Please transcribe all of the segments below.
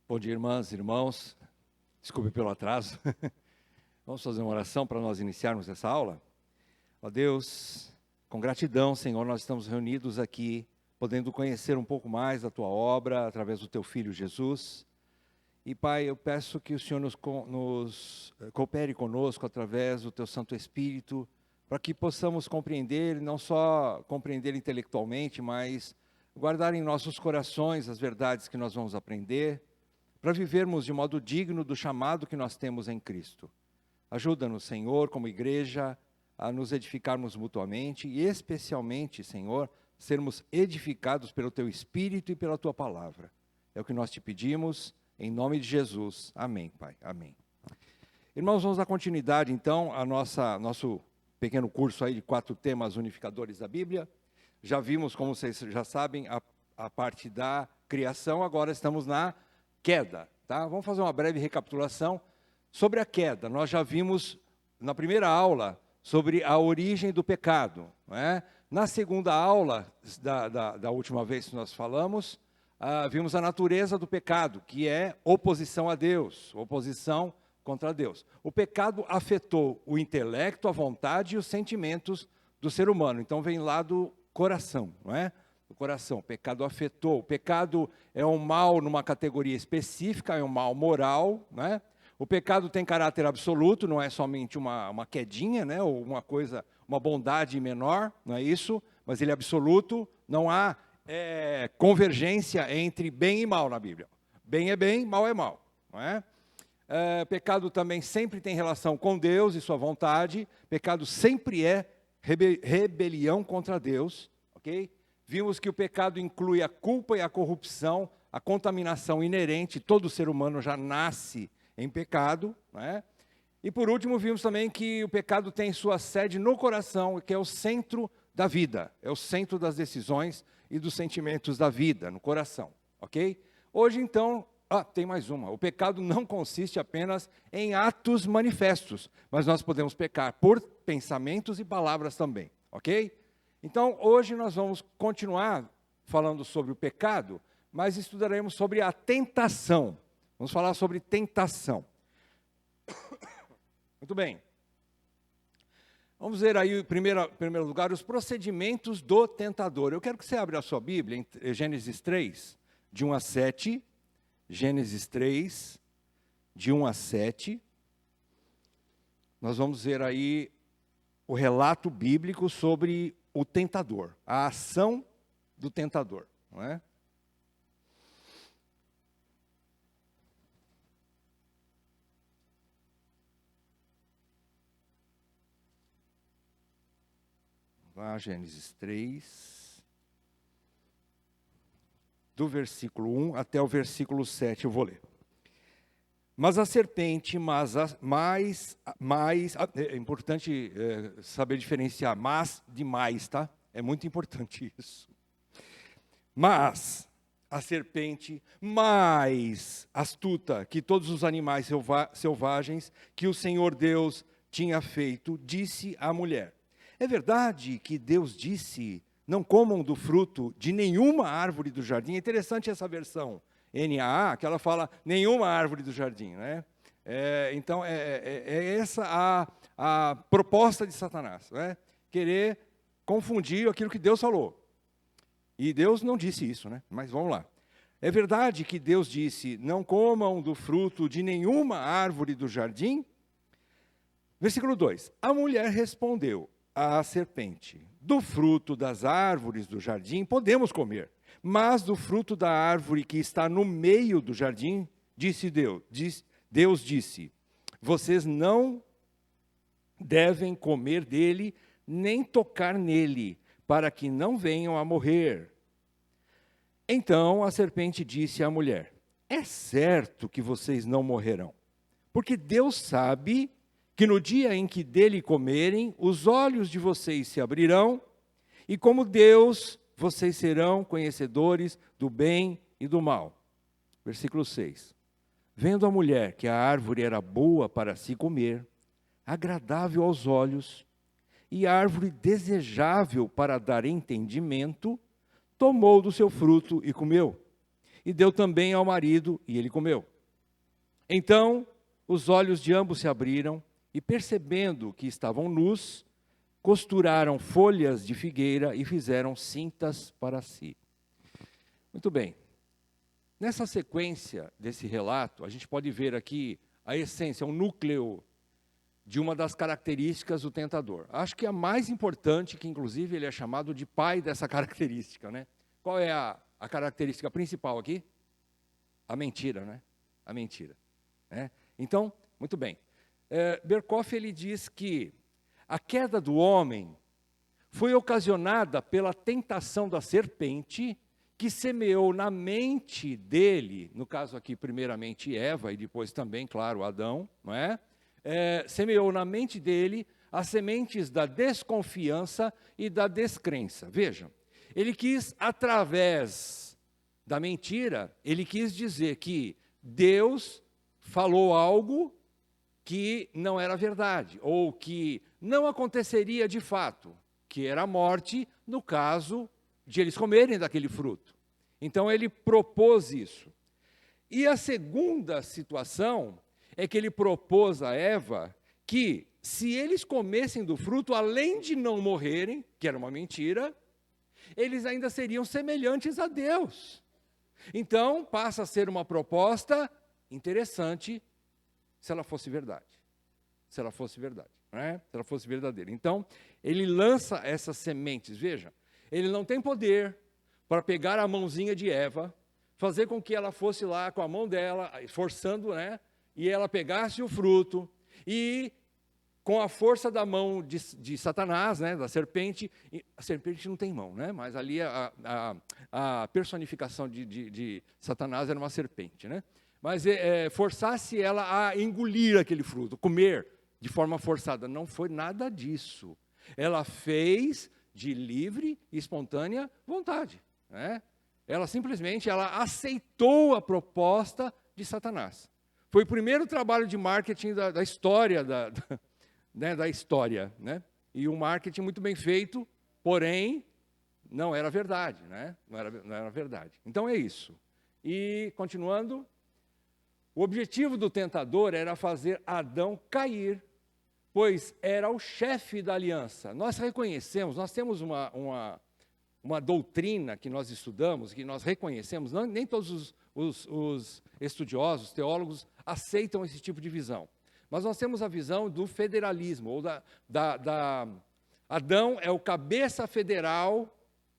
Bom dia, irmãs e irmãos. Desculpe pelo atraso. Vamos fazer uma oração para nós iniciarmos essa aula? Ó Deus, com gratidão, Senhor, nós estamos reunidos aqui, podendo conhecer um pouco mais da Tua obra, através do Teu Filho Jesus. E, Pai, eu peço que o Senhor nos coopere conosco através do Teu Santo Espírito, para que possamos compreender, não só compreender intelectualmente, mas guardar em nossos corações as verdades que nós vamos aprender, para vivermos de modo digno do chamado que nós temos em Cristo. Ajuda-nos, Senhor, como igreja, a nos edificarmos mutuamente e especialmente, Senhor, sermos edificados pelo Teu Espírito e pela Tua Palavra. É o que nós te pedimos, em nome de Jesus. Amém, Pai. Amém. Irmãos, vamos dar continuidade, então, a nosso pequeno curso aí de 4 temas unificadores da Bíblia. Já vimos, como vocês já sabem, a parte da criação, agora estamos na queda, tá? Vamos fazer uma breve recapitulação sobre a queda. Nós já vimos na primeira aula sobre a origem do pecado, não é? Na segunda aula, da última vez que nós falamos, vimos a natureza do pecado, que é oposição a Deus, oposição contra Deus. O pecado afetou o intelecto, a vontade e os sentimentos do ser humano. Então vem lá do coração, não é? O coração, o pecado afetou. O pecado é um mal numa categoria específica, é um mal moral, né? O pecado tem caráter absoluto, não é somente uma quedinha, né? Ou uma coisa, uma bondade menor, não é isso? Mas ele é absoluto, não há convergência entre bem e mal na Bíblia. Bem é bem, mal é mal, não é? Pecado também sempre tem relação com Deus e sua vontade. Pecado sempre é rebelião contra Deus, ok? Vimos que o pecado inclui a culpa e a corrupção, a contaminação inerente, todo ser humano já nasce em pecado, né? E por último, vimos também que o pecado tem sua sede no coração, que é o centro da vida, é o centro das decisões e dos sentimentos da vida, no coração, ok? Hoje, então, tem mais uma. O pecado não consiste apenas em atos manifestos, mas nós podemos pecar por pensamentos e palavras também, ok? Então, hoje nós vamos continuar falando sobre o pecado, mas estudaremos sobre a tentação. Vamos falar sobre tentação. Muito bem. Vamos ver aí, em primeiro lugar, os procedimentos do tentador. Eu quero que você abra a sua Bíblia em Gênesis 3, de 1 a 7. Gênesis 3, de 1 a 7. Nós vamos ver aí o relato bíblico sobre o tentador, a ação do tentador, não é? Vá, Gênesis 3, do versículo 1 até o versículo 7, eu vou ler. Mas a serpente, é importante saber diferenciar mas de mais, tá? É muito importante isso. Mas a serpente, mais astuta que todos os animais selvagens que o Senhor Deus tinha feito, disse à mulher: é verdade que Deus disse, não comam do fruto de nenhuma árvore do jardim? É interessante essa versão NAA, que ela fala nenhuma árvore do jardim, né? Então, essa a proposta de Satanás, né? Querer confundir aquilo que Deus falou. E Deus não disse isso, né? Mas vamos lá. É verdade que Deus disse, não comam do fruto de nenhuma árvore do jardim? Versículo 2. A mulher respondeu à serpente: do fruto das árvores do jardim podemos comer, mas do fruto da árvore que está no meio do jardim, Deus disse, vocês não devem comer dele, nem tocar nele, para que não venham a morrer. Então a serpente disse à mulher: é certo que vocês não morrerão, porque Deus sabe que no dia em que dele comerem, os olhos de vocês se abrirão, e como Deus, vocês serão conhecedores do bem e do mal. Versículo 6. Vendo a mulher que a árvore era boa para se comer, agradável aos olhos, e árvore desejável para dar entendimento, tomou do seu fruto e comeu. e deu também ao marido, e ele comeu. Então os olhos de ambos se abriram, e percebendo que estavam nus, costuraram folhas de figueira e fizeram cintas para si. Muito bem. Nessa sequência desse relato, a gente pode ver aqui a essência, o núcleo de uma das características do tentador. Acho que a mais importante, que inclusive ele é chamado de pai dessa característica, né? Qual é a característica principal aqui? A mentira, né? A mentira. Né? Então, muito bem. Berkoff, ele diz que a queda do homem foi ocasionada pela tentação da serpente, que semeou na mente dele, no caso aqui, primeiramente Eva, e depois também, claro, Adão, não é? Semeou na mente dele as sementes da desconfiança e da descrença. Vejam, ele quis, através da mentira, ele quis dizer que Deus falou algo que não era verdade, ou que não aconteceria de fato, que era a morte no caso de eles comerem daquele fruto. Então ele propôs isso. E a segunda situação é que ele propôs a Eva que, se eles comessem do fruto, além de não morrerem, que era uma mentira, eles ainda seriam semelhantes a Deus. Então, passa a ser uma proposta interessante, se ela fosse verdade. Se ela fosse verdade, não é? Se ela fosse verdadeira. Então, ele lança essas sementes. Veja, ele não tem poder para pegar a mãozinha de Eva, fazer com que ela fosse lá com a mão dela, forçando, né? E ela pegasse o fruto e, com a força da mão de Satanás, né, da serpente, a serpente não tem mão, né, mas ali a personificação de Satanás era uma serpente, né, mas forçasse ela a engolir aquele fruto, comer de forma forçada. Não foi nada disso. Ela fez de livre e espontânea vontade, né? Ela simplesmente aceitou a proposta de Satanás. Foi o primeiro trabalho de marketing da história, da história, né? E um marketing muito bem feito, porém, não era verdade, né? Não era verdade. Então é isso. E, continuando, o objetivo do tentador era fazer Adão cair, pois era o chefe da aliança. Nós reconhecemos, nós temos uma doutrina que nós estudamos, que nós reconhecemos, nem todos os estudiosos, teólogos, aceitam esse tipo de visão. Mas nós temos a visão do federalismo, ou Adão é o cabeça federal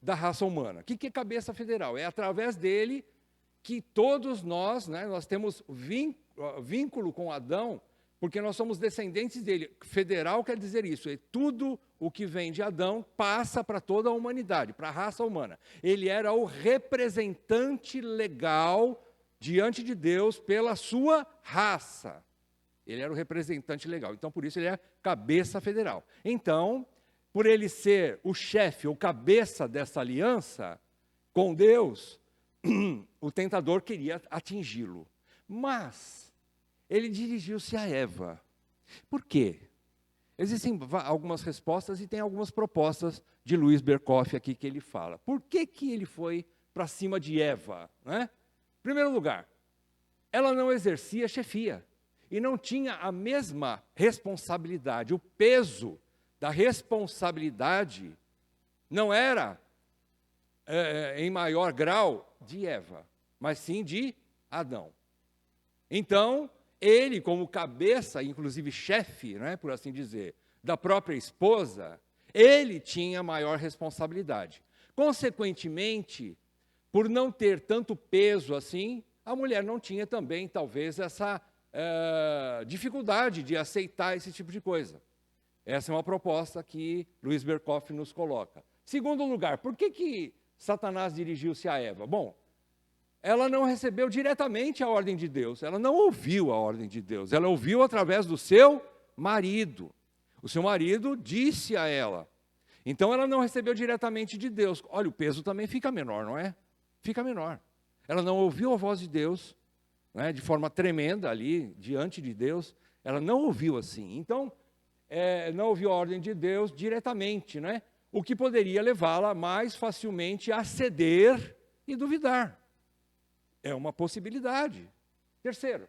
da raça humana. O que é cabeça federal? É através dele que todos nós, né, nós temos vínculo com Adão, porque nós somos descendentes dele. Federal quer dizer isso, tudo o que vem de Adão passa para toda a humanidade, para a raça humana. Ele era o representante legal diante de Deus pela sua raça. Ele era o representante legal, então por isso ele é cabeça federal. Então, por ele ser o chefe, o cabeça dessa aliança com Deus, o tentador queria atingi-lo. Mas ele dirigiu-se a Eva. Por quê? Existem algumas respostas e tem algumas propostas de Louis Berkoff aqui que ele fala. Por que ele foi para cima de Eva? Né? Em primeiro lugar, ela não exercia chefia e não tinha a mesma responsabilidade. O peso da responsabilidade não era em maior grau de Eva, mas sim de Adão. Então, ele, como cabeça, inclusive chefe, né, por assim dizer, da própria esposa, ele tinha maior responsabilidade. Consequentemente, por não ter tanto peso assim, a mulher não tinha também, talvez, essa dificuldade de aceitar esse tipo de coisa. Essa é uma proposta que Louis Berkoff nos coloca. Segundo lugar, por que Satanás dirigiu-se a Eva? Bom, ela não recebeu diretamente a ordem de Deus, ela não ouviu a ordem de Deus, ela ouviu através do seu marido. O seu marido disse a ela. Então ela não recebeu diretamente de Deus. Olha, o peso também fica menor, não é? Fica menor. Ela não ouviu a voz de Deus, né, de forma tremenda ali, diante de Deus. Ela não ouviu assim. Então, não ouviu a ordem de Deus diretamente, né? O que poderia levá-la mais facilmente a ceder e duvidar. É uma possibilidade. Terceiro,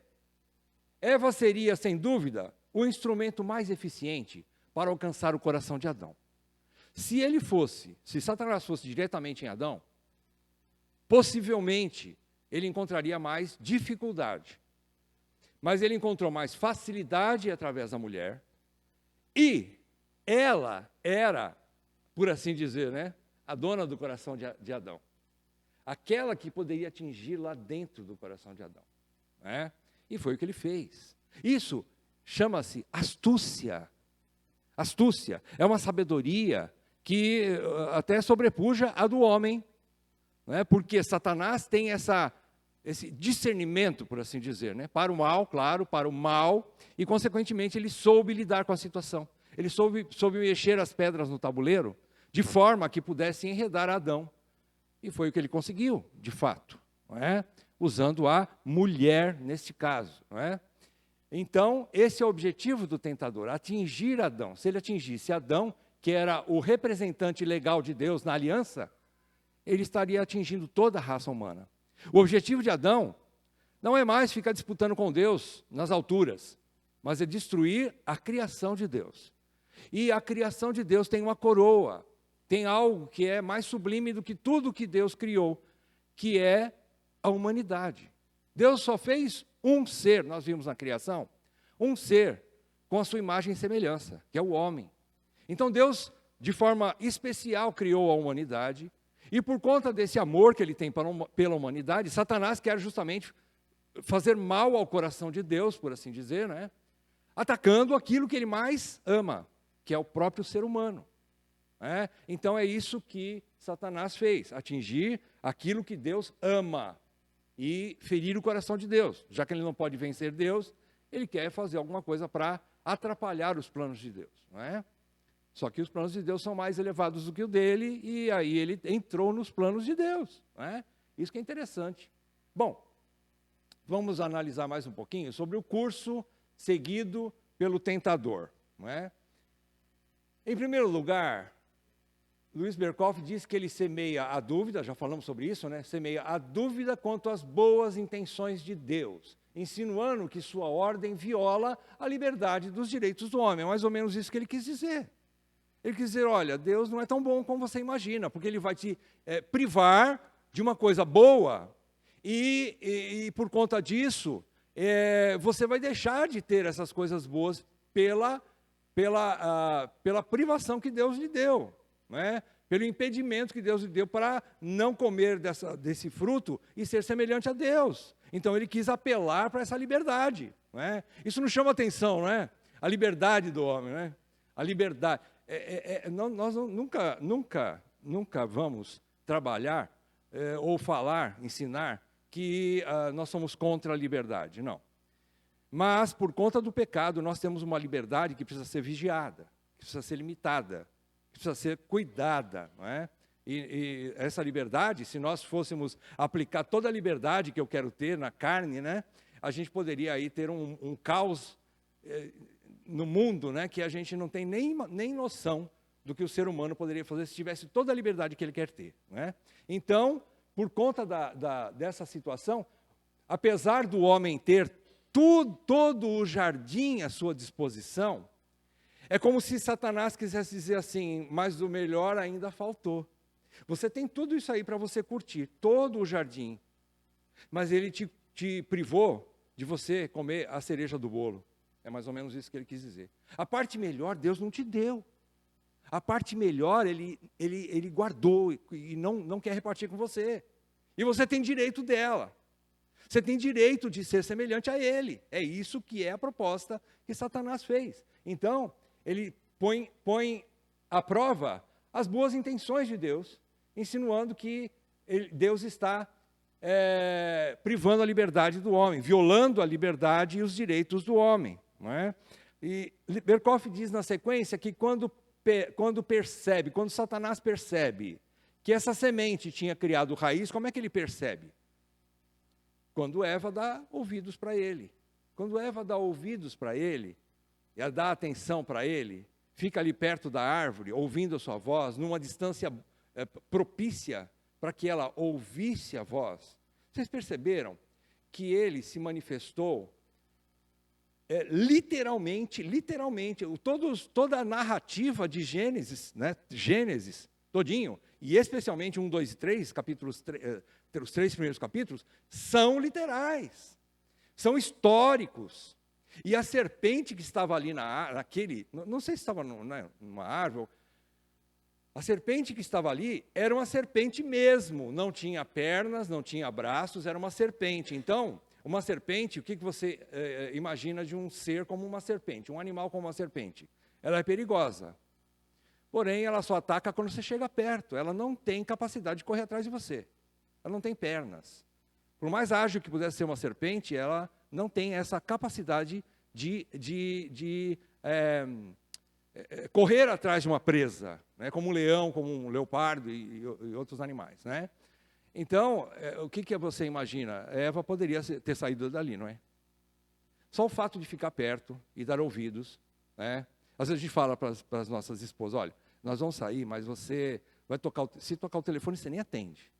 Eva seria, sem dúvida, o instrumento mais eficiente para alcançar o coração de Adão. Se Satanás fosse diretamente em Adão, possivelmente ele encontraria mais dificuldade. Mas ele encontrou mais facilidade através da mulher, e ela era, por assim dizer, né, a dona do coração de Adão. Aquela que poderia atingir lá dentro do coração de Adão. Né? E foi o que ele fez. Isso chama-se astúcia. Astúcia é uma sabedoria que até sobrepuja a do homem, né? Porque Satanás tem esse discernimento, por assim dizer, né? Para o mal, claro, para o mal, e consequentemente ele soube lidar com a situação. Ele soube mexer as pedras no tabuleiro de forma que pudesse enredar Adão. E foi o que ele conseguiu, de fato, não é? Usando a mulher neste caso. Não é? Então, esse é o objetivo do tentador, atingir Adão. Se ele atingisse Adão, que era o representante legal de Deus na aliança, ele estaria atingindo toda a raça humana. O objetivo de Adão não é mais ficar disputando com Deus nas alturas, mas é destruir a criação de Deus. E a criação de Deus tem uma coroa, tem algo que é mais sublime do que tudo que Deus criou, que é a humanidade. Deus só fez um ser, nós vimos na criação, um ser com a sua imagem e semelhança, que é o homem. Então Deus, de forma especial, criou a humanidade, e por conta desse amor que ele tem pela humanidade, Satanás quer justamente fazer mal ao coração de Deus, por assim dizer, né? Atacando aquilo que ele mais ama, que é o próprio ser humano. Né? Então é isso que Satanás fez, atingir aquilo que Deus ama e ferir o coração de Deus. Já que ele não pode vencer Deus, ele quer fazer alguma coisa para atrapalhar os planos de Deus. Não é? Só que os planos de Deus são mais elevados do que o dele, e aí ele entrou nos planos de Deus. Não é? Isso que é interessante. Bom, vamos analisar mais um pouquinho sobre o curso seguido pelo tentador. Não é? Em primeiro lugar, Luiz Berkhoff diz que ele semeia a dúvida, já falamos sobre isso, né? Semeia a dúvida quanto às boas intenções de Deus, insinuando que sua ordem viola a liberdade dos direitos do homem. É mais ou menos isso que ele quis dizer. Ele quis dizer, olha, Deus não é tão bom como você imagina, porque ele vai te privar de uma coisa boa, e por conta disso, você vai deixar de ter essas coisas boas pela privação que Deus lhe deu. Né? Pelo impedimento que Deus lhe deu para não comer desse fruto e ser semelhante a Deus. Então ele quis apelar para essa liberdade. Né? Isso nos chama atenção, né? A liberdade do homem. Né? A liberdade. Nós nunca vamos trabalhar ou falar, ensinar que nós somos contra a liberdade. Não. Mas por conta do pecado nós temos uma liberdade que precisa ser vigiada, que precisa ser limitada, precisa ser cuidada, não é? E essa liberdade, se nós fôssemos aplicar toda a liberdade que eu quero ter na carne, né, a gente poderia aí ter um caos no mundo, né, que a gente não tem nem noção do que o ser humano poderia fazer se tivesse toda a liberdade que ele quer ter. Não é? Então, por conta dessa situação, apesar do homem ter todo o jardim à sua disposição, é como se Satanás quisesse dizer assim, mas o melhor ainda faltou. Você tem tudo isso aí para você curtir, todo o jardim, mas ele te privou de você comer a cereja do bolo. É mais ou menos isso que ele quis dizer. A parte melhor Deus não te deu. A parte melhor ele guardou e não quer repartir com você. E você tem direito dela. Você tem direito de ser semelhante a ele. É isso que é a proposta que Satanás fez. Então, ele põe à prova as boas intenções de Deus, insinuando que Deus está privando a liberdade do homem, violando a liberdade e os direitos do homem. Não é? E Berkhoff diz na sequência que quando Satanás percebe que essa semente tinha criado raiz, como é que ele percebe? Quando Eva dá ouvidos para ele. Quando Eva dá ouvidos para ele, e dá atenção para ele, fica ali perto da árvore, ouvindo a sua voz, numa distância propícia para que ela ouvisse a voz. Vocês perceberam que ele se manifestou literalmente, toda a narrativa de Gênesis, né? Gênesis, todinho, e especialmente 1, 2 e 3, os 3 primeiros capítulos, são literais, são históricos. E a serpente que estava ali naquele, não sei se estava numa árvore, a serpente que estava ali era uma serpente mesmo, não tinha pernas, não tinha braços, era uma serpente. Então, uma serpente, o que você imagina de um ser como uma serpente, um animal como uma serpente? Ela é perigosa, porém ela só ataca quando você chega perto, ela não tem capacidade de correr atrás de você, ela não tem pernas. Por mais ágil que pudesse ser uma serpente, ela não tem essa capacidade de correr atrás de uma presa, né? Como um leão, como um leopardo e outros animais, né? Então, o que você imagina? Eva poderia ter saído dali, não é? Só o fato de ficar perto e dar ouvidos, né? Às vezes a gente fala para as nossas esposas, olha, nós vamos sair, mas você vai se tocar o telefone, você nem atende.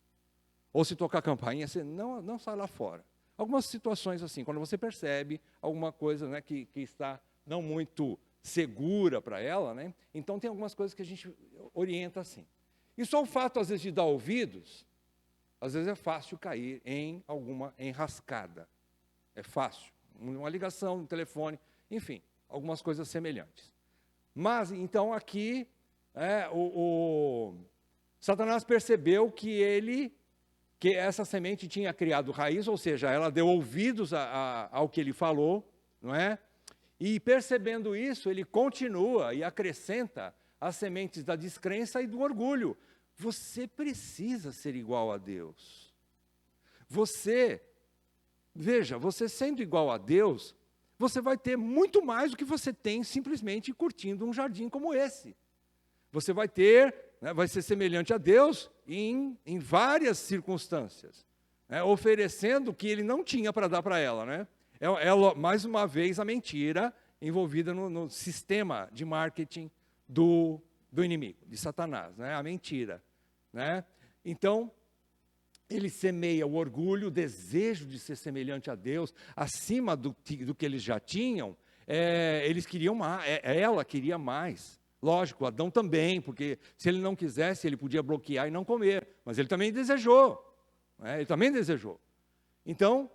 Ou se tocar a campainha, você não sai lá fora. Algumas situações assim, quando você percebe alguma coisa, né, que está não muito segura para ela, né? Então tem algumas coisas que a gente orienta assim. E só o fato, às vezes, de dar ouvidos, às vezes é fácil cair em alguma enrascada. É fácil. Uma ligação, um telefone, enfim, algumas coisas semelhantes. Mas, então, aqui, o Satanás percebeu que essa semente tinha criado raiz, ou seja, ela deu ouvidos ao que ele falou, não é? E percebendo isso, ele continua e acrescenta as sementes da descrença e do orgulho. Você precisa ser igual a Deus. Veja, você sendo igual a Deus, você vai ter muito mais do que você tem simplesmente curtindo um jardim como esse. Você vai ter, né, vai ser semelhante a Deus em várias circunstâncias, né, oferecendo o que ele não tinha para dar para ela, né? Mais uma vez, a mentira envolvida no sistema de marketing do inimigo, de Satanás, né? A mentira, né? Então, ele semeia o orgulho, o desejo de ser semelhante a Deus, acima do que eles já tinham. Eles queriam mais, ela queria mais. Lógico, Adão também, porque se ele não quisesse, ele podia bloquear e não comer, mas ele também desejou, né? Ele também desejou. Então,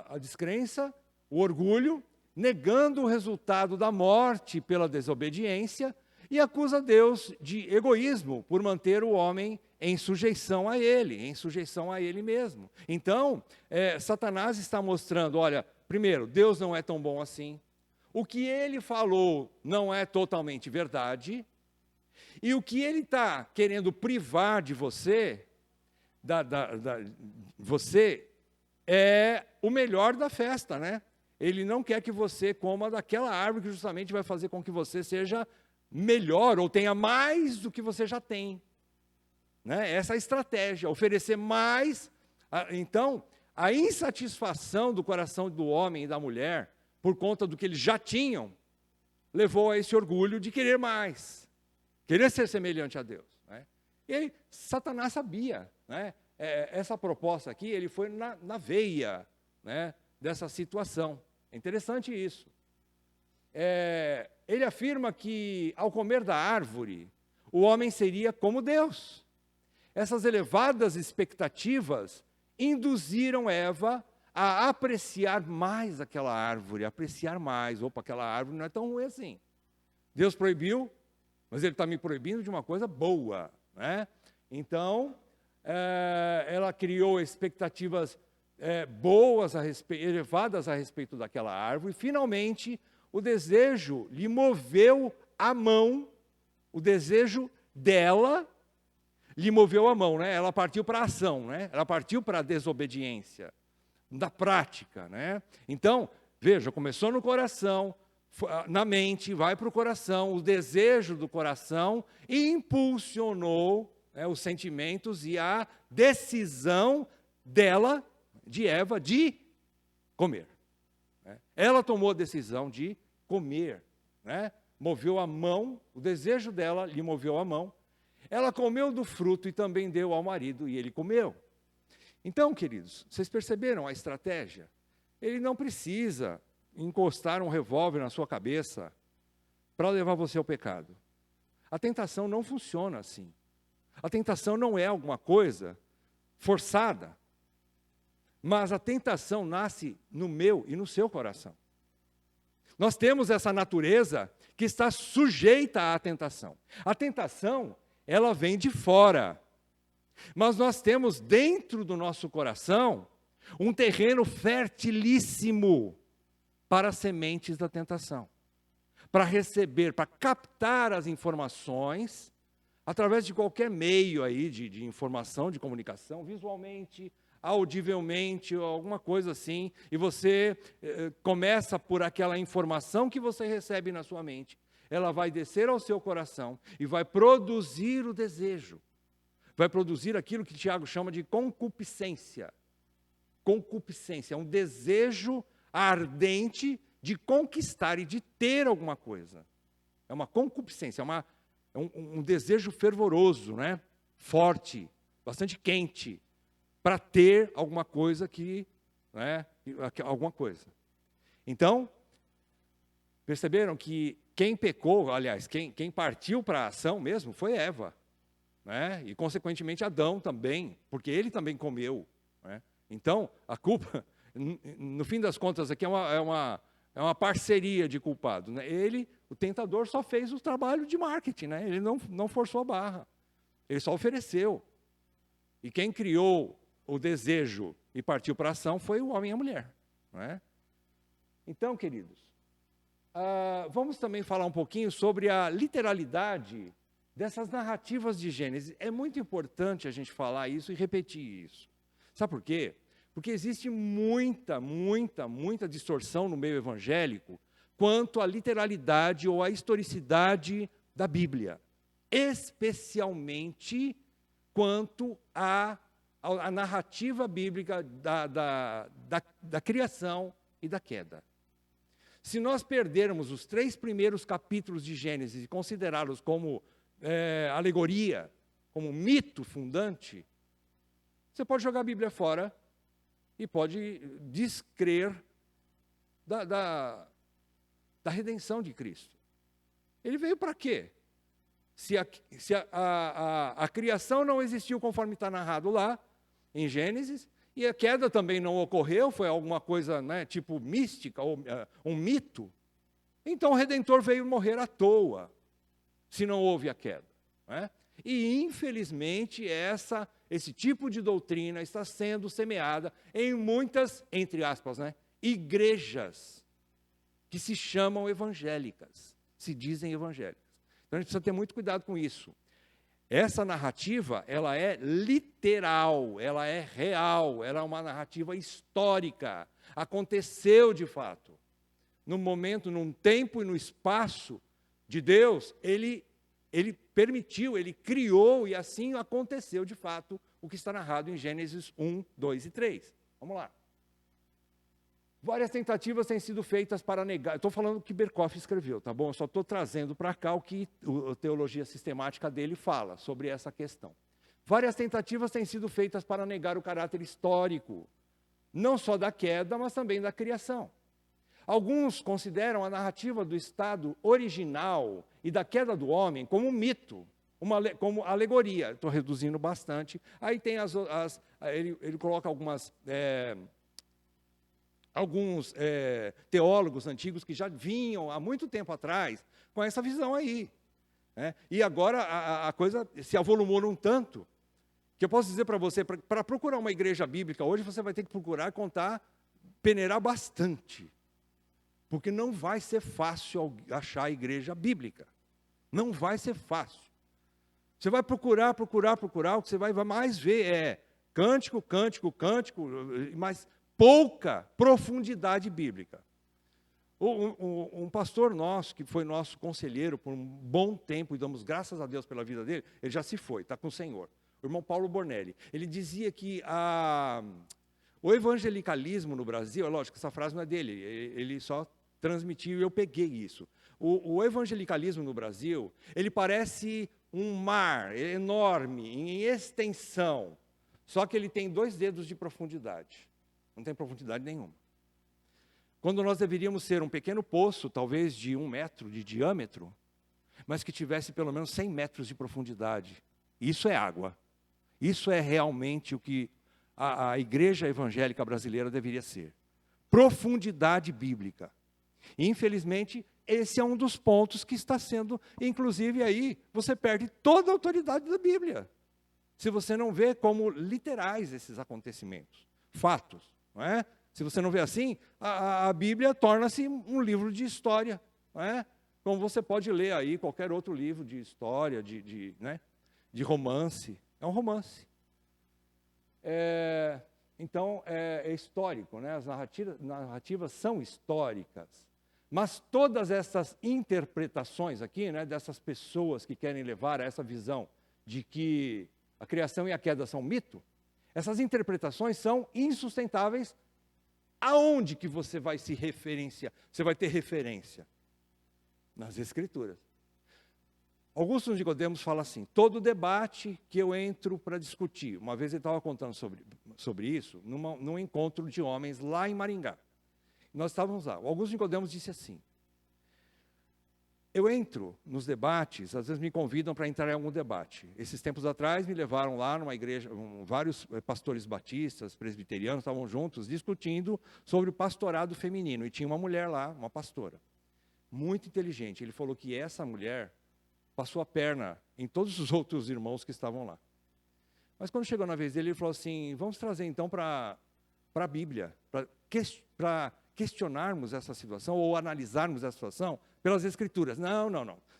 a descrença, o orgulho, negando o resultado da morte pela desobediência, e acusa Deus de egoísmo por manter o homem em sujeição a ele mesmo. Então, Satanás está mostrando, olha, primeiro, Deus não é tão bom assim, o que ele falou não é totalmente verdade, e o que ele está querendo privar de você, você é o melhor da festa, né? Ele não quer que você coma daquela árvore que justamente vai fazer com que você seja melhor ou tenha mais do que você já tem, né? Essa é a estratégia, oferecer mais. Então, a insatisfação do coração do homem e da mulher, por conta do que eles já tinham, levou a esse orgulho de querer mais, querer ser semelhante a Deus, né? E aí, Satanás sabia, né? Essa proposta aqui, ele foi na veia, né, dessa situação. É interessante isso. Ele afirma que, ao comer da árvore, o homem seria como Deus. Essas elevadas expectativas induziram Eva a apreciar mais aquela árvore, apreciar mais. Opa, aquela árvore não é tão ruim assim. Deus proibiu, mas ele está me proibindo de uma coisa boa, né? Então, ela criou expectativas boas, elevadas a respeito daquela árvore, e finalmente o desejo lhe moveu a mão, o desejo dela lhe moveu a mão, né? Ela partiu para a ação, né? Ela partiu para a desobediência, da prática, né? Então, veja, começou no coração, na mente, vai para o coração, o desejo do coração, e impulsionou, né, os sentimentos e a decisão dela, de Eva, de comer, né? Ela tomou a decisão de comer, né? Moveu a mão, o desejo dela lhe moveu a mão. Ela comeu do fruto e também deu ao marido, e ele comeu. Então, queridos, vocês perceberam a estratégia? Ele não precisa encostar um revólver na sua cabeça para levar você ao pecado. A tentação não funciona assim. A tentação não é alguma coisa forçada, mas a tentação nasce no meu e no seu coração. Nós temos essa natureza que está sujeita à tentação. A tentação, ela vem de fora, mas nós temos dentro do nosso coração um terreno fertilíssimo para as sementes da tentação, para receber, para captar as informações através de qualquer meio aí de informação, de comunicação, visualmente, audivelmente, ou alguma coisa assim, e você começa por aquela informação que você recebe na sua mente, ela vai descer ao seu coração e vai produzir o desejo, vai produzir aquilo que Tiago chama de concupiscência. Concupiscência, é um desejo ardente de conquistar e de ter alguma coisa. É uma concupiscência, é um desejo fervoroso, né? Forte, bastante quente, para ter alguma coisa alguma coisa. Então, perceberam que quem pecou, aliás, quem partiu para a ação mesmo foi Eva, né? E consequentemente Adão também, porque ele também comeu, né? Então, a culpa, no fim das contas, aqui é uma parceria de culpados, né? O tentador, só fez o trabalho de marketing, né? Ele não forçou a barra, ele só ofereceu. E quem criou o desejo e partiu para a ação foi o homem e a mulher, não é? Então, queridos, vamos também falar um pouquinho sobre a literalidade dessas narrativas de Gênesis. É muito importante a gente falar isso e repetir isso. Sabe por quê? Porque existe muita distorção no meio evangélico quanto à literalidade ou à historicidade da Bíblia, especialmente quanto à narrativa bíblica da criação e da queda. Se nós perdermos os 3 primeiros capítulos de Gênesis e considerá-los como alegoria, como mito fundante, você pode jogar a Bíblia fora e pode descrer da redenção de Cristo. Ele veio para quê? Se a criação não existiu conforme está narrado lá, em Gênesis, e a queda também não ocorreu, foi alguma coisa, né, tipo mística, ou um mito, então o Redentor veio morrer à toa, se não houve a queda, né? E, infelizmente, esse tipo de doutrina está sendo semeada em muitas, entre aspas, né, igrejas que se chamam evangélicas, se dizem evangélicas. Então, a gente precisa ter muito cuidado com isso. Essa narrativa, ela é literal, ela é real, ela é uma narrativa histórica. Aconteceu de fato. No momento, num tempo e no espaço de Deus, Ele permitiu, Ele criou, e assim aconteceu de fato o que está narrado em Gênesis 1, 2 e 3. Vamos lá. Várias tentativas têm sido feitas para negar. Estou falando o que Berkoff escreveu, tá bom? Eu só estou trazendo para cá o que a teologia sistemática dele fala sobre essa questão. Várias tentativas têm sido feitas para negar o caráter histórico, não só da queda, mas também da criação. Alguns consideram a narrativa do estado original e da queda do homem como um mito, como alegoria. Estou reduzindo bastante. Aí tem ele coloca alguns teólogos antigos que já vinham há muito tempo atrás com essa visão aí, né? E agora a coisa se avolumou num tanto, que eu posso dizer para você, para procurar uma igreja bíblica hoje, você vai ter que procurar peneirar bastante, porque não vai ser fácil achar a igreja bíblica, não vai ser fácil. Você vai procurar, o que você vai mais ver é cântico, mas pouca profundidade bíblica. Um pastor nosso, que foi nosso conselheiro por um bom tempo, e damos graças a Deus pela vida dele, ele já se foi, está com o Senhor. O irmão Paulo Bornelli. Ele dizia que o evangelicalismo no Brasil, é lógico, essa frase não é dele, ele só transmitiu e eu peguei isso. O evangelicalismo no Brasil, ele parece um mar enorme, em extensão, Só que ele tem 2 dedos de profundidade. Não tem profundidade nenhuma. Quando nós deveríamos ser um pequeno poço, talvez de 1 metro de diâmetro, mas que tivesse pelo menos 100 metros de profundidade. Isso é água. Isso é realmente o que a igreja evangélica brasileira deveria ser. Profundidade bíblica. E, infelizmente, esse é um dos pontos que está sendo, inclusive aí, você perde toda a autoridade da Bíblia. Se você não vê como literais esses acontecimentos, fatos, não é? Se você não vê assim, a Bíblia torna-se um livro de história, não é? Como você pode ler aí qualquer outro livro de história, de romance. É um romance. Então, é histórico, né? As narrativas são históricas. Mas todas essas interpretações aqui, né, dessas pessoas que querem levar a essa visão de que a criação e a queda são mito, essas interpretações são insustentáveis. Aonde que você vai se referenciar? Você vai ter referência? Nas Escrituras. Augusto de Nicodemos fala assim: todo debate que eu entro para discutir, uma vez ele estava contando sobre isso, num encontro de homens lá em Maringá. Nós estávamos lá. O Augusto de Nicodemos disse assim: eu entro nos debates, às vezes me convidam para entrar em algum debate. Esses tempos atrás me levaram lá numa igreja, vários pastores batistas, presbiterianos, estavam juntos discutindo sobre o pastorado feminino. E tinha uma mulher lá, uma pastora, muito inteligente. Ele falou que essa mulher passou a perna em todos os outros irmãos que estavam lá. Mas quando chegou na vez dele, ele falou assim: vamos trazer então para a Bíblia, para questionarmos essa situação ou analisarmos essa situação pelas Escrituras. Não.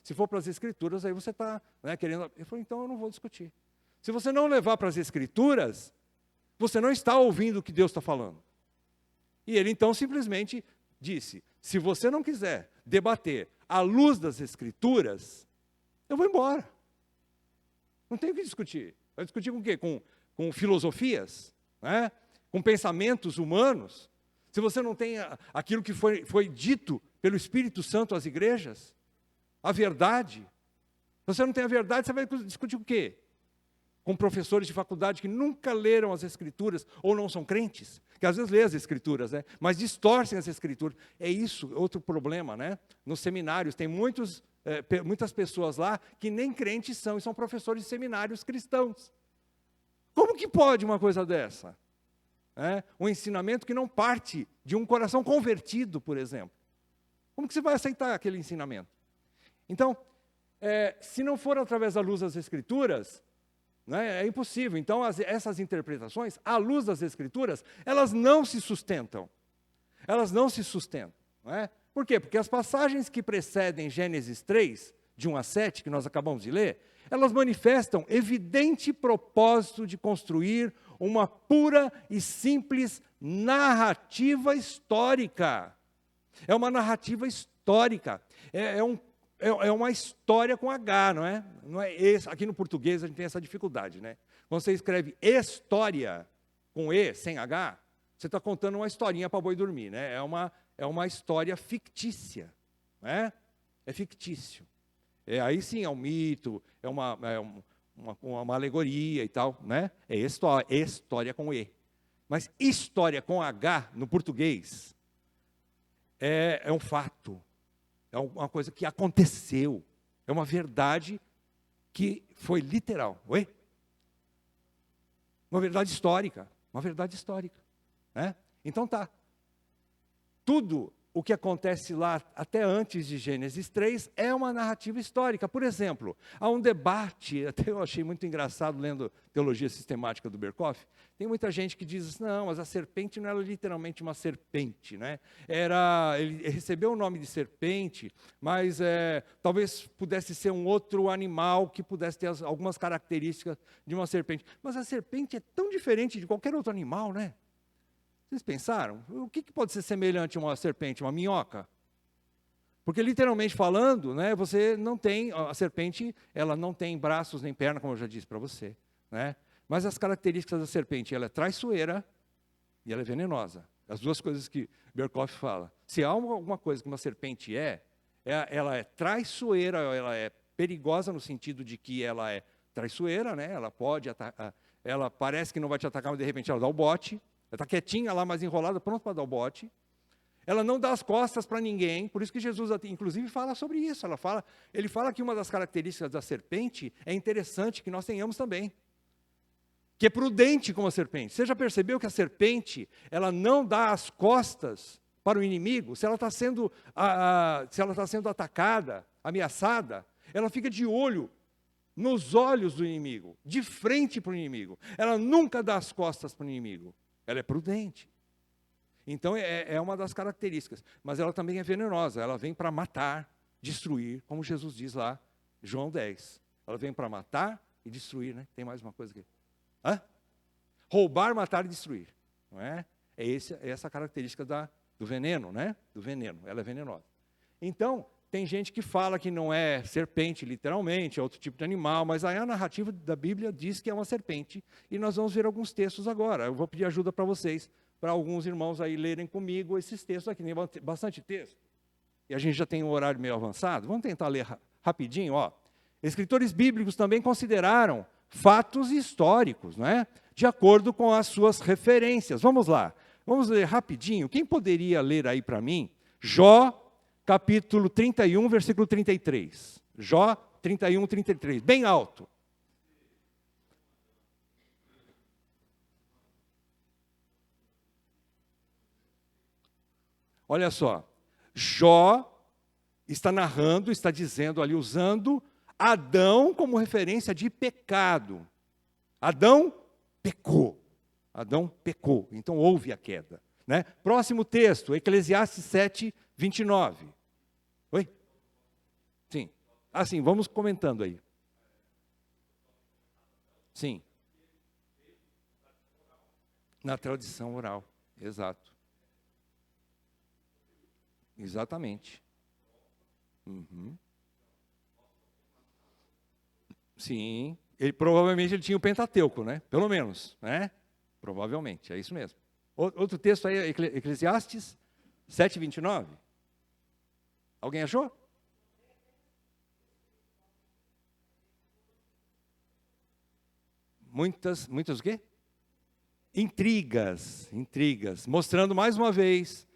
Se for para as Escrituras, aí você está querendo... Ele falou: então eu não vou discutir. Se você não levar para as Escrituras, você não está ouvindo o que Deus está falando. E ele então simplesmente disse: se você não quiser debater à luz das Escrituras, eu vou embora. Não tem o que discutir. Vai discutir com o quê? Com filosofias? Né? Com pensamentos humanos? Se você não tem aquilo que foi dito pelo Espírito Santo às igrejas, a verdade. Se você não tem a verdade, você vai discutir o quê? Com professores de faculdade que nunca leram as Escrituras, ou não são crentes, que às vezes lê as Escrituras, né? Mas distorcem as Escrituras. É isso, outro problema, né? Nos seminários tem muitas pessoas lá que nem crentes são, e são professores de seminários cristãos. Como que pode uma coisa dessa? Um ensinamento que não parte de um coração convertido, por exemplo. Como que você vai aceitar aquele ensinamento? Então, se não for através da luz das Escrituras, né, é impossível. Então, essas interpretações, à luz das Escrituras, elas não se sustentam. Elas não se sustentam. Não é? Por quê? Porque as passagens que precedem Gênesis 3, de 1 a 7, que nós acabamos de ler, elas manifestam evidente propósito de construir uma pura e simples narrativa histórica. É uma narrativa histórica. É uma história com H, não é? Aqui no português a gente tem essa dificuldade, né? Quando você escreve história com E, sem H, você está contando uma historinha para boi dormir, né? É uma história fictícia, né? É fictício. Aí sim é um mito, é uma alegoria e tal, né? É história com E. Mas história com H no português é um fato, é uma coisa que aconteceu, é uma verdade que foi literal. Oi? Uma verdade histórica, né? Então tá. Tudo o que acontece lá, até antes de Gênesis 3, é uma narrativa histórica. Por exemplo, há um debate, até eu achei muito engraçado lendo Teologia Sistemática do Berkhof, tem muita gente que diz assim: não, mas a serpente não era literalmente uma serpente, né? Ele recebeu o nome de serpente, mas talvez pudesse ser um outro animal que pudesse ter algumas características de uma serpente. Mas a serpente é tão diferente de qualquer outro animal, né? Vocês pensaram? O que pode ser semelhante a uma serpente, uma minhoca? Porque literalmente falando, né, você não tem, a serpente, ela não tem braços nem perna, como eu já disse para você, né? Mas as características da serpente, ela é traiçoeira e ela é venenosa. As duas coisas que Berkhof fala. Se há alguma coisa que uma serpente ela é traiçoeira, ela é perigosa no sentido de que ela é traiçoeira, né? Ela pode ela parece que não vai te atacar, mas de repente ela dá o bote. Ela está quietinha lá, mas enrolada, pronta para dar o bote. Ela não dá as costas para ninguém, por isso que Jesus, inclusive, fala sobre isso. Ele fala que uma das características da serpente é interessante que nós tenhamos também, que é prudente como a serpente. Você já percebeu que a serpente, ela não dá as costas para o inimigo? Se ela está sendo atacada, ameaçada, ela fica de olho nos olhos do inimigo, de frente para o inimigo. Ela nunca dá as costas para o inimigo. Ela é prudente. Então, é uma das características. Mas ela também é venenosa. Ela vem para matar, destruir, como Jesus diz lá, João 10. Ela vem para matar e destruir, né? Tem mais uma coisa aqui. Roubar, matar e destruir. Não é? Essa a característica do veneno, né? Do veneno. Ela é venenosa. Então, tem gente que fala que não é serpente, literalmente, é outro tipo de animal, mas aí a narrativa da Bíblia diz que é uma serpente. E nós vamos ver alguns textos agora. Eu vou pedir ajuda para vocês, para alguns irmãos aí lerem comigo esses textos aqui. Tem bastante texto. E a gente já tem um horário meio avançado. Vamos tentar ler rapidinho. Escritores bíblicos também consideraram fatos históricos, não é? De acordo com as suas referências. Vamos lá. Vamos ler rapidinho. Quem poderia ler aí para mim? Jó, capítulo 31, versículo 33. Jó 31, 33. Bem alto. Olha só, Jó está narrando, está dizendo ali, usando Adão como referência de pecado. Adão pecou. Adão pecou, então houve a queda. Né? Próximo texto, Eclesiastes 7, 29. Oi? Sim. Sim, vamos comentando aí. Sim. Na tradição oral, exato. Exatamente. Uhum. Sim. Provavelmente ele tinha o Pentateuco, né? Pelo menos, né? Provavelmente, é isso mesmo. Outro texto aí, Eclesiastes 7, 29. Alguém achou? Muitas o quê? Intrigas, mostrando mais uma vez,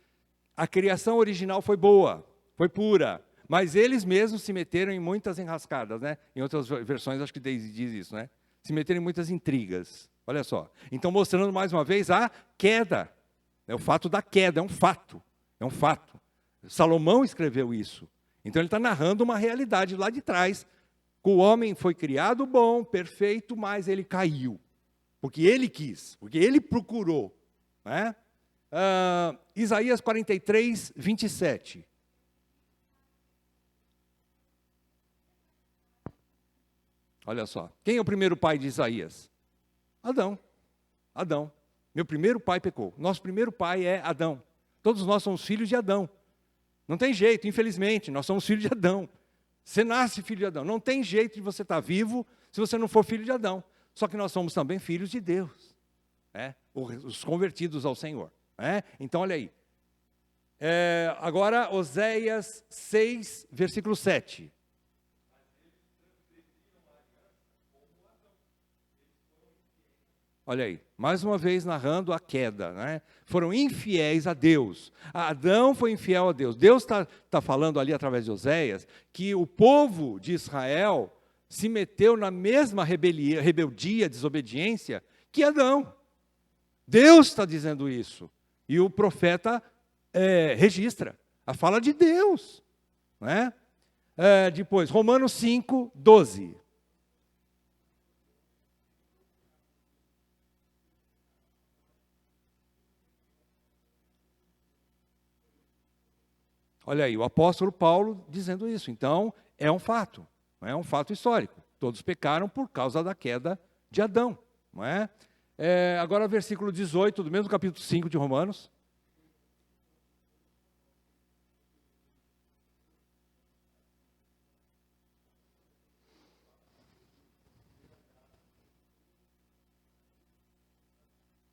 a criação original foi boa, foi pura, mas eles mesmos se meteram em muitas enrascadas, né? Em outras versões acho que diz isso, né? Se meteram em muitas intrigas, olha só. Então mostrando mais uma vez a queda, o fato da queda, é um fato. Salomão escreveu isso, então ele está narrando uma realidade lá de trás. O homem foi criado bom, perfeito, mas ele caiu. Porque ele quis, porque ele procurou. Né? Isaías 43, 27. Olha só. Quem é o primeiro pai de Isaías? Adão. Meu primeiro pai pecou. Nosso primeiro pai é Adão. Todos nós somos filhos de Adão. Não tem jeito, infelizmente, nós somos filhos de Adão. Você nasce filho de Adão. Não tem jeito de você estar vivo se você não for filho de Adão. Só que nós somos também filhos de Deus. Né? Os convertidos ao Senhor. Né? Então, olha aí. Agora, Oséias 6, versículo 7. Olha aí, mais uma vez narrando a queda, né? Foram infiéis a Deus. Adão foi infiel a Deus. Deus está falando ali através de Oséias que o povo de Israel se meteu na mesma rebeldia, desobediência que Adão. Deus está dizendo isso. E o profeta registra a fala de Deus. Né? Depois, Romanos 5, 12. Olha aí, o apóstolo Paulo dizendo isso. Então, é um fato. Não é um fato histórico. Todos pecaram por causa da queda de Adão. Não é? Agora, versículo 18, do mesmo capítulo 5 de Romanos.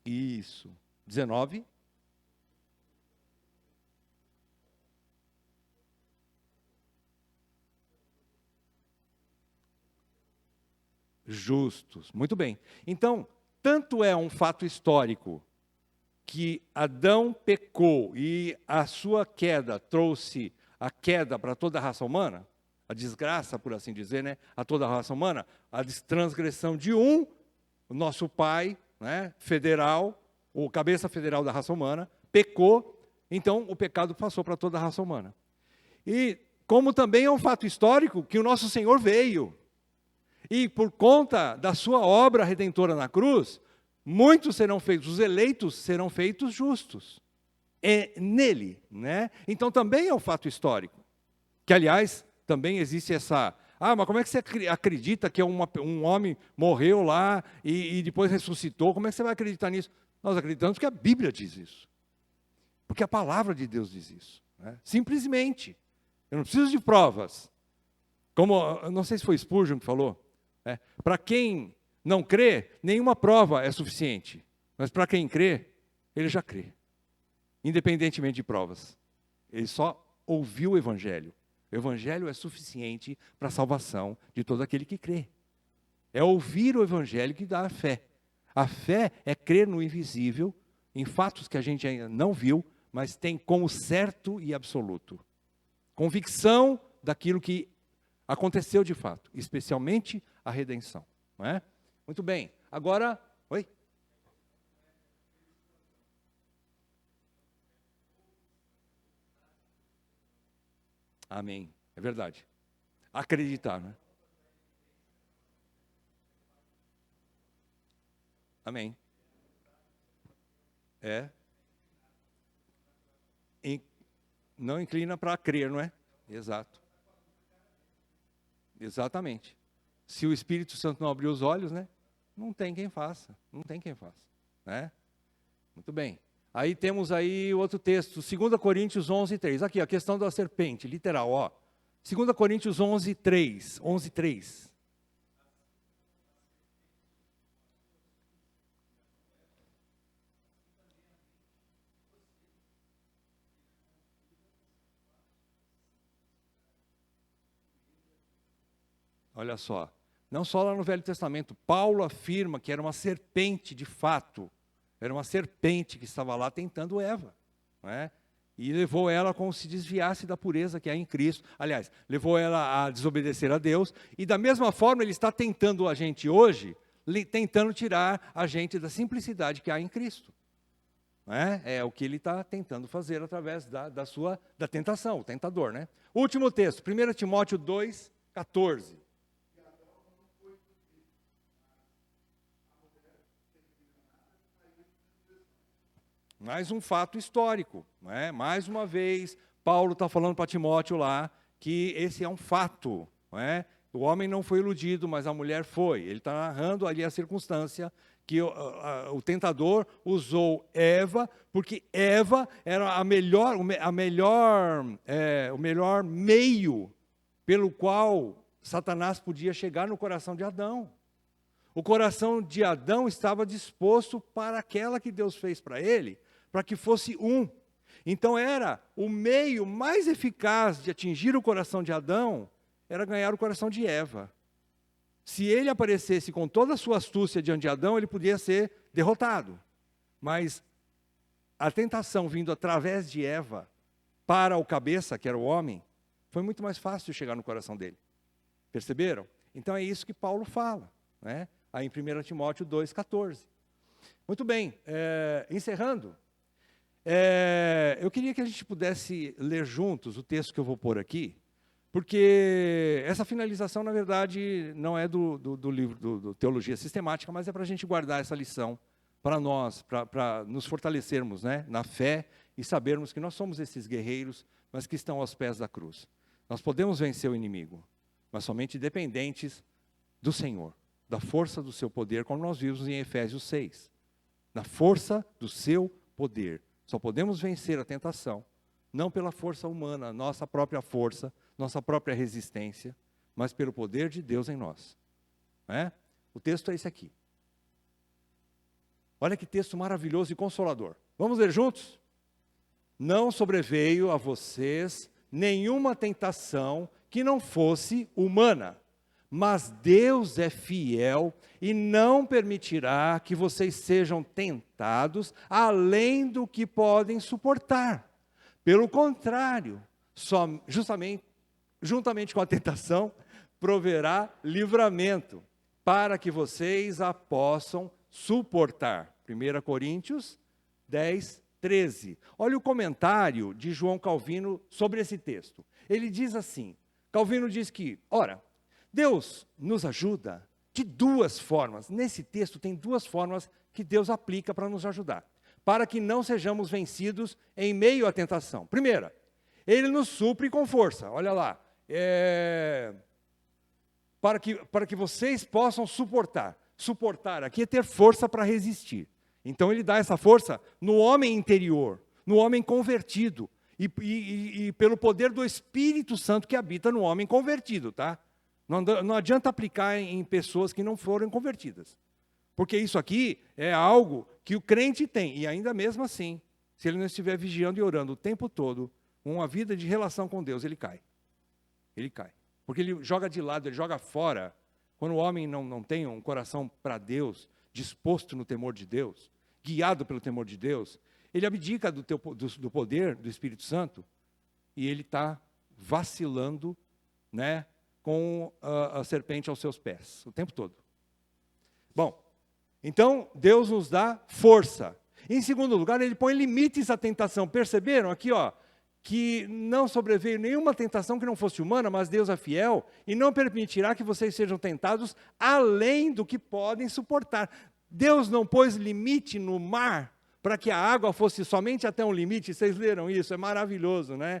Isso. 19. Justos. Muito bem. Então, tanto é um fato histórico que Adão pecou e a sua queda trouxe a queda para toda a raça humana, a desgraça, por assim dizer, né, a toda a raça humana, a transgressão de o nosso pai, né, federal, o cabeça federal da raça humana, pecou, então o pecado passou para toda a raça humana. E como também é um fato histórico que o nosso Senhor veio, e por conta da sua obra redentora na cruz, muitos serão feitos, os eleitos serão feitos justos. É nele, né? Então também é um fato histórico. Que, aliás, também existe essa... mas como é que você acredita que um homem morreu lá e depois ressuscitou? Como é que você vai acreditar nisso? Nós acreditamos que a Bíblia diz isso. Porque a palavra de Deus diz isso. Né? Simplesmente. Eu não preciso de provas. Como, não sei se foi Spurgeon que falou. Para quem não crê, nenhuma prova é suficiente. Mas para quem crê, ele já crê. Independentemente de provas. Ele só ouviu o Evangelho. O Evangelho é suficiente para a salvação de todo aquele que crê. É ouvir o Evangelho que dá a fé. A fé é crer no invisível, em fatos que a gente ainda não viu, mas tem como certo e absoluto. Convicção daquilo que aconteceu de fato, especialmente a redenção. Não é? Muito bem. Agora, oi? Amém. É verdade. Acreditar, né? Amém. Não inclina para crer, não é? Exato. Exatamente. Se o Espírito Santo não abrir os olhos, né? Não tem quem faça. Não tem quem faça. Né? Muito bem. Aí temos aí outro texto, 2 Coríntios 11:3. Aqui, a questão da serpente, literal, ó. 2 Coríntios 11:3. 11:3. Olha só, não só lá no Velho Testamento, Paulo afirma que era uma serpente de fato, era uma serpente que estava lá tentando Eva, não é? E levou ela como se desviasse da pureza que há em Cristo. Aliás, levou ela a desobedecer a Deus, e da mesma forma ele está tentando a gente hoje, tentando tirar a gente da simplicidade que há em Cristo. Não é? É o que ele está tentando fazer através da tentação, o tentador. Né? Último texto, 1 Timóteo 2:14. Mais um fato histórico, não é? Mais uma vez, Paulo está falando para Timóteo lá que esse é um fato, não é? O homem não foi iludido, mas a mulher foi. Ele está narrando ali a circunstância que o tentador usou Eva, porque Eva era o melhor meio pelo qual Satanás podia chegar no coração de Adão. O coração de Adão estava disposto para aquela que Deus fez para ele, para que fosse um. Então era o meio mais eficaz de atingir o coração de Adão, era ganhar o coração de Eva. Se ele aparecesse com toda a sua astúcia diante de Adão, ele podia ser derrotado. Mas a tentação vindo através de Eva para o cabeça, que era o homem, foi muito mais fácil chegar no coração dele. Perceberam? Então é isso que Paulo fala, né? Aí em 1 Timóteo 2:14. Muito bem, encerrando, eu queria que a gente pudesse ler juntos o texto que eu vou pôr aqui, porque essa finalização, na verdade, não é do livro do Teologia Sistemática, mas é para a gente guardar essa lição para nós, para nos fortalecermos, né, na fé e sabermos que nós somos esses guerreiros, mas que estão aos pés da cruz. Nós podemos vencer o inimigo, mas somente dependentes do Senhor, da força do seu poder, como nós vimos em Efésios 6. Na força do seu poder. Só podemos vencer a tentação, não pela força humana, nossa própria força, nossa própria resistência, mas pelo poder de Deus em nós. Né? O texto é esse aqui. Olha que texto maravilhoso e consolador. Vamos ler juntos? Não sobreveio a vocês nenhuma tentação que não fosse humana, Mas Deus é fiel e não permitirá que vocês sejam tentados além do que podem suportar. Pelo contrário, juntamente com a tentação, proverá livramento, para que vocês a possam suportar. 1 Coríntios 10, 13. Olha o comentário de João Calvino sobre esse texto. Ele diz assim, Calvino diz que, ora, Deus nos ajuda de duas formas. Nesse texto tem duas formas que Deus aplica para nos ajudar, para que não sejamos vencidos em meio à tentação. Primeira, Ele nos supre com força. Olha lá, para que vocês possam suportar. Suportar aqui é ter força para resistir. Então Ele dá essa força no homem interior, no homem convertido, e pelo poder do Espírito Santo que habita no homem convertido, tá? Não adianta aplicar em pessoas que não foram convertidas. Porque isso aqui é algo que o crente tem. E ainda mesmo assim, se ele não estiver vigiando e orando o tempo todo, uma vida de relação com Deus, ele cai. Ele cai. Porque ele joga de lado, ele joga fora. Quando o homem não tem um coração para Deus, disposto no temor de Deus, guiado pelo temor de Deus, ele abdica do poder do Espírito Santo e ele está vacilando, né, com a serpente aos seus pés, o tempo todo. Bom, então Deus nos dá força. Em segundo lugar, Ele põe limites à tentação. Perceberam aqui, ó, que não sobreveio nenhuma tentação que não fosse humana, mas Deus é fiel e não permitirá que vocês sejam tentados além do que podem suportar. Deus não pôs limite no mar para que a água fosse somente até um limite. Vocês leram isso? É maravilhoso, né?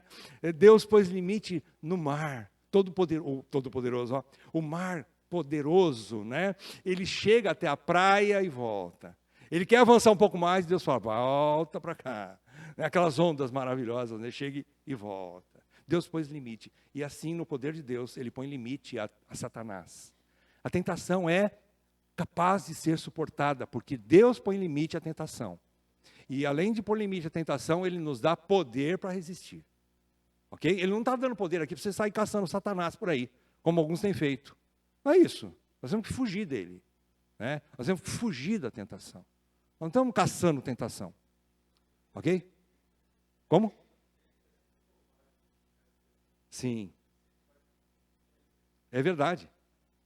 Deus pôs limite no mar. Todo-poderoso, ó, o mar poderoso, né? Ele chega até a praia e volta. Ele quer avançar um pouco mais, Deus fala, volta para cá. Aquelas ondas maravilhosas, né? Chega e volta. Deus pôs limite. E assim, no poder de Deus, Ele põe limite a Satanás. A tentação é capaz de ser suportada, porque Deus põe limite à tentação. E além de pôr limite à tentação, Ele nos dá poder para resistir. Ok? Ele não está dando poder aqui para você sair caçando Satanás por aí, como alguns têm feito. Não é isso. Nós temos que fugir dele. Né? Nós temos que fugir da tentação. Não estamos caçando tentação. Ok? Como? Sim. É verdade.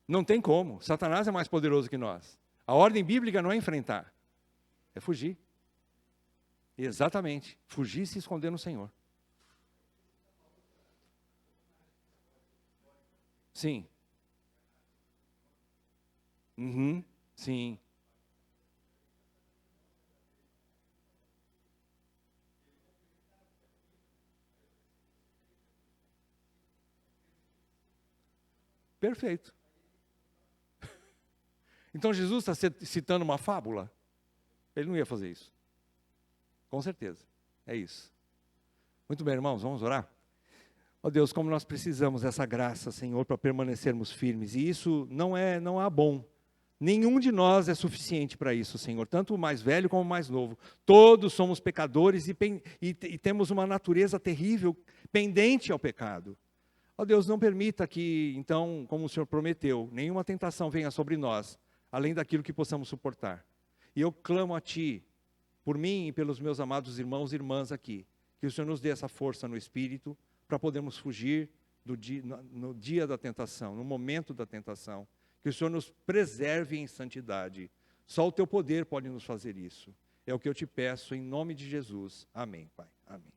Não tem como. Satanás é mais poderoso que nós. A ordem bíblica não é enfrentar. É fugir. Exatamente. Fugir e se esconder no Senhor. Sim. Uhum. Sim. Perfeito. Então Jesus está citando uma fábula? Ele não ia fazer isso. Com certeza. É isso. Muito bem, irmãos, vamos orar? Ó Deus, como nós precisamos dessa graça, Senhor, para permanecermos firmes. E isso não há bom. Nenhum de nós é suficiente para isso, Senhor. Tanto o mais velho como o mais novo. Todos somos pecadores e temos uma natureza terrível, pendente ao pecado. Ó Deus, não permita que, então, como o Senhor prometeu, nenhuma tentação venha sobre nós, além daquilo que possamos suportar. E eu clamo a Ti, por mim e pelos meus amados irmãos e irmãs aqui, que o Senhor nos dê essa força no Espírito, para podermos fugir no dia da tentação, no momento da tentação. Que o Senhor nos preserve em santidade. Só o Teu poder pode nos fazer isso. É o que eu te peço em nome de Jesus. Amém, Pai. Amém.